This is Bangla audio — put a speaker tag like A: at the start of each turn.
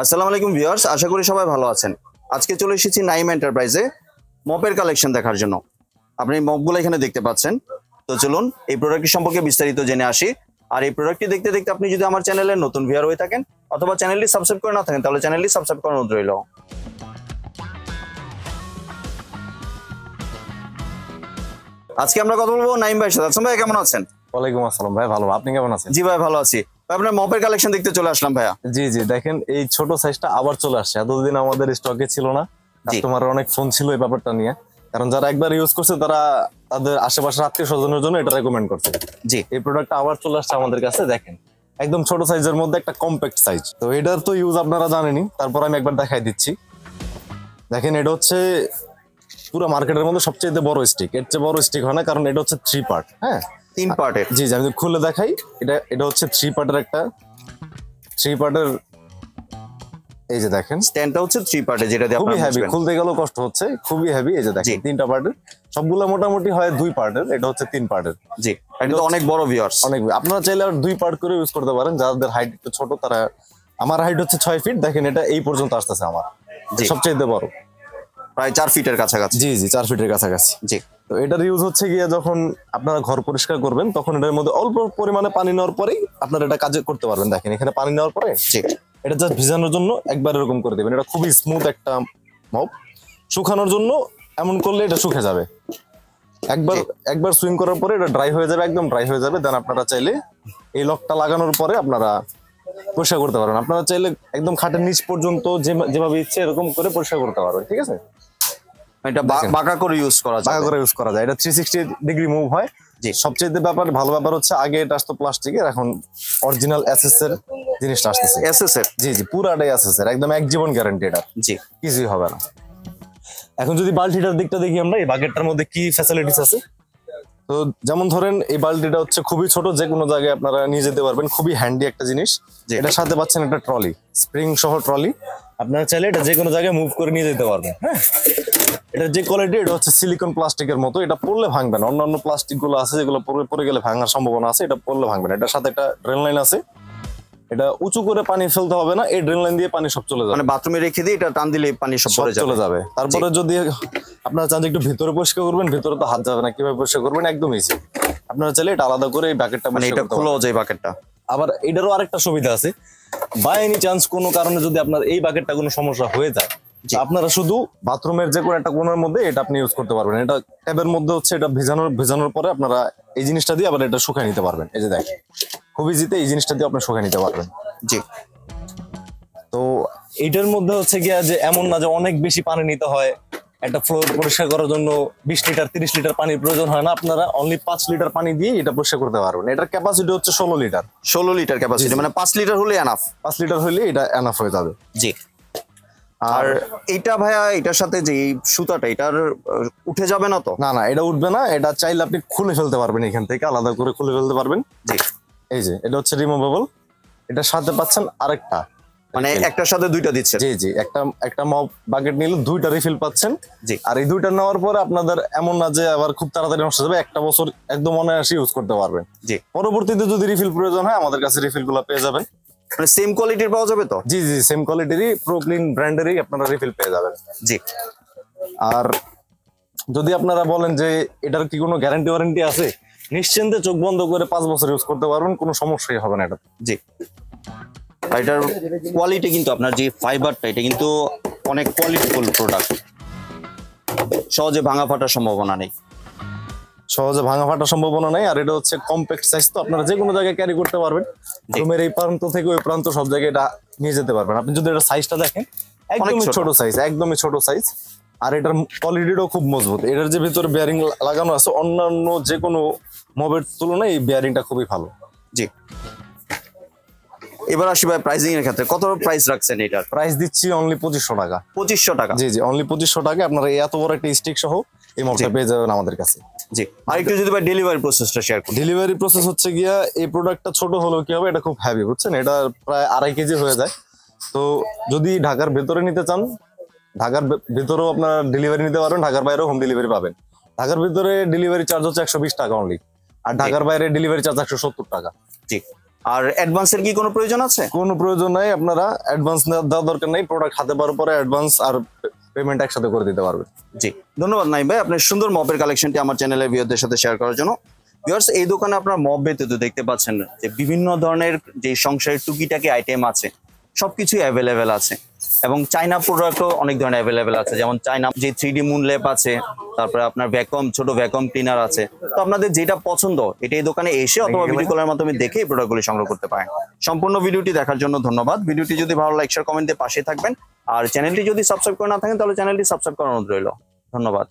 A: আসসালামু আলাইকুম ভিউয়ার্স, আশা করি সবাই ভালো আছেন। আজকে চলে এসেছি নাইম এন্টারপ্রাইজে মপের কালেকশন দেখার জন্য। আপনি মপগুলো এখানে দেখতে পাচ্ছেন। তো চলুন এই প্রোডাক্টটি সম্পর্কে বিস্তারিত জেনে আসি। আর এই প্রোডাক্টটি দেখতে দেখতে আপনি যদি আমার চ্যানেলের নতুন ভিউয়ার হয়ে থাকেন অথবা চ্যানেলটি সাবস্ক্রাইব করে না থাকেন তাহলে চ্যানেলটি সাবস্ক্রাইব করার অনুরোধ রইল। আজকে আমরা কথা বলবো নাইম ভাইয়ের সাথে। আসসালামু ভাই, কেমন আছেন?
B: ওয়ালাইকুম আসসালাম ভাই, ভালো। আপনি কেমন আছেন?
A: জি ভাই, ভালো আছি। আপনার মপের কালেকশন দেখতে চলে আসলাম ভাইয়া।
B: জি জি, দেখেন এই ছোট সাইজটা আবার চলে আসছে। এতদিন আমাদের স্টকে ছিল না, কাস্টমারের অনেক ফোন ছিল এই ব্যাপারটা নিয়ে। কারণ যারা একবার ইউজ করছে তারা তাদের আশেপাশের আত্মীয় স্বজনের জন্য এটা রেকমেন্ড করছে।
A: জি,
B: এই প্রোডাক্টটা আবার চলে আসছে আমাদের কাছে। দেখেন একদম ছোট সাইজের মধ্যে একটা কম্প্যাক্ট সাইজ। তো এটার তো ইউজ আপনারা জানেনই, তারপর আমি একবার দেখাই দিচ্ছি। দেখেন এটা হচ্ছে পুরো মার্কেটের মধ্যে সবচেয়ে বড় স্টিক। এর চেয়ে বড় স্টিক হয় না, কারণ এটা হচ্ছে 3 পার্ট। হ্যাঁ,
A: 3 পার্টের।
B: জি জি, আমি খুলে দেখাই। এটা হচ্ছে 3 পার্টের একটা 3 পার্টের। এই যে দেখেন
A: স্ট্যান্ডটা হচ্ছে 3 পার্টে, যেটা দিয়ে
B: খুবই
A: আপনারা
B: হেভি,
A: বুঝবেন।
B: খুলতে গেলেও কষ্ট হচ্ছে, খুবই হেভি। এই যে দেখেন 3টা পার্টের, সবগুলো মোটামুটি হয় 2 পার্টের, এটা হচ্ছে 3 পার্টের।
A: জি, এটা তো অনেক বড় ভিউয়ার্স।
B: অনেক, আপনারা চাইলে আর 2 পার্ট করে ইউজ করতে পারেন। যাদের হাইট একটু ছোট তারা, আমার হাইট হচ্ছে 6 ফিট, দেখেন এটা এই পর্যন্ত আসতেছে আমার, সবচেয়ে বড়,
A: প্রায় 4 ফিটের কাছাকাছি।
B: জি জি, 4 ফিটের কাছাকাছি।
A: জি,
B: তো এটার ইউজ হচ্ছে গিয়ে যখন আপনারা ঘর পরিষ্কার করবেন তখন এটার মধ্যে অল্প পরিমাণে পানি নেওয়ার পরেই আপনারা এটা কাজে করতে পারবেন। দেখেন এখানে পানি নেওয়ার পরে এটা জাস্ট ভিজানোর জন্য একবার এরকম করে দেবেন। এটা খুবই স্মুথ একটা মপ। শুকানোর জন্য এমন করলে এটা শুকে যাবে। একবার সুইং করার পরে এটা ড্রাই হয়ে যাবে, একদম ড্রাই হয়ে যাবে। দেন আপনারা চাইলে এই লকটা লাগানোর পরে আপনারা পরিষ্কার করতে পারবেন। আপনারা চাইলে একদম খাটের নিচ পর্যন্ত যেভাবে ইচ্ছে এরকম করে পরিষ্কার করতে পারবেন। ঠিক আছে,
A: এটা বাঁকা করে ইউজ করা যায়।
B: বাঁকা করে ইউজ করা যায়। এটা 360 ডিগ্রি মুভ হয়।
A: জি,
B: সবচেয়ে ভালো ব্যাপার হচ্ছে আগে এটা আসতো প্লাস্টিকের, এখন অরিজিনাল এসএস এর জিনিসটা আসতেছে।
A: এসএস এর?
B: জি জি, পুরাটাই এসএস এর, একদম এক জীবন গ্যারান্টি এটা।
A: জি,
B: কিছুই হবে না। এখন যদি বালতিটার দিকটা দেখি আমরা, এই বাকেটটার মধ্যে কি ফ্যাসিলিটিস আছে। তো যেমন ধরেন এই বালতিটা হচ্ছে খুবই ছোট, যে কোনো জায়গায় আপনারা নিয়ে যেতে পারবেন, খুবই হ্যান্ডি একটা জিনিস। এটার সাথে পাচ্ছেন একটা ট্রলি, স্প্রিং সহ ট্রলি। আপনারা চাইলে এটা যে কোনো জায়গায় মুভ করে নিয়ে যেতে পারবেন। হ্যাঁ, এটা যে কোয়ালিটি, এটা হচ্ছে সিলিকন প্লাস্টিকের মতো, এটা পড়লে ভাঙবে না। অন্যান্য প্লাস্টিক গুলো আছে যেগুলো পড়ে গেলে ভাঙার সম্ভাবনা আছে, এটা পড়লে ভাঙবে না। এটার সাথে একটা ড্রেন লাইন আছে, এটা উঁচু করে পানি ফেলতে হবে না, এই ড্রেন লাইন দিয়ে পানি সব চলে যাবে।
A: মানে বাথরুমে রেখে দিয়ে এটা টান দিলে পানি সব চলে যাবে।
B: তারপরে যদি আপনারা চান যে একটু ভিতরে পরিষ্কার করবেন, ভিতরে তো হাত যাবে না, কিভাবে পরিষ্কার করবেন একদম ইজি। আপনারা চাইলে এটা আলাদা করে এই বাকেটটা,
A: মানে এটা খোলাও যায় বাকেটটা।
B: আবার এটারও আরেকটা সুবিধা আছে, বাই এনি চান্স কোনো কারণে যদি আপনার এই বাকেটটা কোনো সমস্যা হয়ে যায়, আপনারা শুধু বাথরুমের যে কোনো একটা কোণের মধ্যে এটা আপনি ইউজ করতে পারবেন। এটা ট্যাবের মধ্যে হচ্ছে, এটা ভেজানোর পরে আপনারা এই জিনিসটা দিয়ে আবার এটা শুকায় নিতে পারবেন। এই যে দেখেন খুব ইজিতে এই জিনিসটা দিয়ে আপনি শুকায় নিতে পারবেন।
A: জি,
B: তো এইটার মধ্যে হচ্ছে গিয়া যে এমন না যে অনেক বেশি পানি নিতে হয়, একটা ফ্লোর পরিষ্কার করার জন্য 20 লিটার 30 লিটার পানির প্রয়োজন হয় না। আপনারা অনলি 5 লিটার পানি দিয়ে এটা পরিষ্কার করতে পারবেন। এটার ক্যাপাসিটি হচ্ছে 16 লিটার।
A: 16 লিটার ক্যাপাসিটি, মানে 5 লিটার হলে এনাফ।
B: 5 লিটার হলে এটা এনাফ হয়ে যাবে।
A: জি, আর এইটা ভাইয়া, এটার সাথে যে সুতাটা, এটার উঠে যাবে না তো?
B: না না, এটা উঠবে না। এটা চাইলে আপনি খুলে ফেলতে পারবেন, এখান থেকে আলাদা করে খুলে ফেলতে পারবেন।
A: জি,
B: এই যে এটা হচ্ছে রিমুভেবল। এটার সাথে পাচ্ছেন আরেকটা,
A: মানে একটার সাথে দুইটা দিচ্ছে।
B: জি জি, একটা মপ বাকেট নিলে 2টা রিফিল পাচ্ছেন।
A: জি,
B: আর এই 2টা নেওয়ার পরে আপনাদের এমন না যে আবার খুব তাড়াতাড়ি নষ্ট হয়ে যাবে, 1 বছর একদম অনায়াসে ইউজ করতে পারবেন।
A: জি,
B: পরবর্তীতে যদি রিফিল প্রয়োজন হয় আমাদের কাছে রিফিল গুলো পেয়ে যাবেন।
A: মানে সেম কোয়ালিটির পাওয়া যাবে তো?
B: জি জি, সেম কোয়ালিটিরই প্রোক্লিন ব্র্যান্ডেরই আপনারা রিফিল পেয়ে যাবেন।
A: জি,
B: আর যদি আপনারা বলেন যে এটার কি কোনো গ্যারান্টি ওয়ারেন্টি আছে, নিশ্চিন্তে চোখ বন্ধ করে 5 বছর ইউজ করতে পারবেন, কোনো সমস্যাই হবে না এটা।
A: জি, এটার কোয়ালিটি কিন্তু, আপনার যে ফাইবারটা, এটা কিন্তু অনেক কোয়ালিটিফুল প্রোডাক্ট। সহজে ভাঙা ফাটার সম্ভাবনা নেই।
B: সহজে ভাঙা ফাটার সম্ভাবনা নেই। আর এটা হচ্ছে কম্প্যাক্ট সাইজ, তো আপনারা যে কোনো জায়গায় ক্যারি করতে পারবেন। রুমের এই প্রান্ত থেকে ওই প্রান্ত সব জায়গায় এটা নিয়ে যেতে পারবেন। আপনি যদি এটা সাইজটা দেখেন, একদমই ছোট সাইজ, একদমই ছোট সাইজ। আর এটার কোয়ালিটিটাও খুব মজবুত। এটার যে ভিতরে বেয়ারিং লাগানো আছে, অন্যান্য যে কোনো মবের তুলনায় এই বেয়ারিংটা খুবই ভালো।
A: জি, এবার আসি ভাই প্রাইসিং এর ক্ষেত্রে, কত প্রাইস রাখছেন এটার?
B: প্রাইস দিচ্ছি অনলি 2500 টাকা।
A: 2500 টাকা?
B: জি জি, অনলি 2500 টাকা আপনারা এত বড় একটা স্টিক সহ এই মপটা পেয়ে যাবেন আমাদের কাছে।
A: জি, আর একটু যদি ভাই ডেলিভারি প্রসেসটা শেয়ার করুন।
B: ডেলিভারি প্রসেস হচ্ছে গিয়া, এই প্রোডাক্টটা ছোট হলেও কি হবে, এটা খুব হেভি, বুঝছেন, এটা প্রায় 2.5 কেজি হয়ে যায়। তো যদি ঢাকার ভেতরে নিতে চান, ঢাকার ভেতরেও আপনারা ডেলিভারি নিতে পারবেন, ঢাকার বাইরেও হোম ডেলিভারি পাবেন। ঢাকার ভিতরে ডেলিভারি চার্জ হচ্ছে 120 টাকা অনলি, আর ঢাকার বাইরে ডেলিভারি চার্জ 170 টাকা।
A: জি, আর অ্যাডভান্সের কি কোনো প্রয়োজন আছে?
B: কোনো প্রয়োজন নাই, আপনারা অ্যাডভান্স দেওয়ার দরকার নাই, প্রোডাক্ট হাতে পাওয়ার পরে অ্যাডভান্স আর পেমেন্ট একসাথে করে দিতে পারবেন।
A: জি, ধন্যবাদ নাইম ভাই আপনার সুন্দর মপের কালেকশনটি আমার চ্যানেলের ভিউয়ারদের সাথে শেয়ার করার জন্য। ভিউয়ার্স, এই দোকানে আপনার মপ ব্যতীত দেখতে পাচ্ছেন যে বিভিন্ন ধরনের যে সংসারের টুকিটাকি আইটেম আছে সবকিছুই অ্যাভেলেবেল আছে, এবং চাইনা প্রোডাক্টও অনেক ধরনের অ্যাভেলেবেল আছে, যেমন চাইনা যে 3D মুন ল্যাম্প আছে, তারপরে আপনার ভ্যাকুয়াম ছোট ভ্যাকুয়াম ক্লিনার আছে। তো আপনাদের যেটা পছন্দ এটা এই দোকানে এসে অথবা ভিডিও কলের মাধ্যমে দেখে এই প্রোডাক্টগুলি সংগ্রহ করতে পারেন। সম্পূর্ণ ভিডিওটি দেখার জন্য ধন্যবাদ। ভিডিওটি যদি ভালো লাইক শেয়ার কমেন্ট দিয়ে পাশে থাকবেন, আর চ্যানেলটি যদি সাবস্ক্রাইব করে না থাকেন তাহলে চ্যানেলটি সাবস্ক্রাইব করার অনুরোধ রইল। ধন্যবাদ।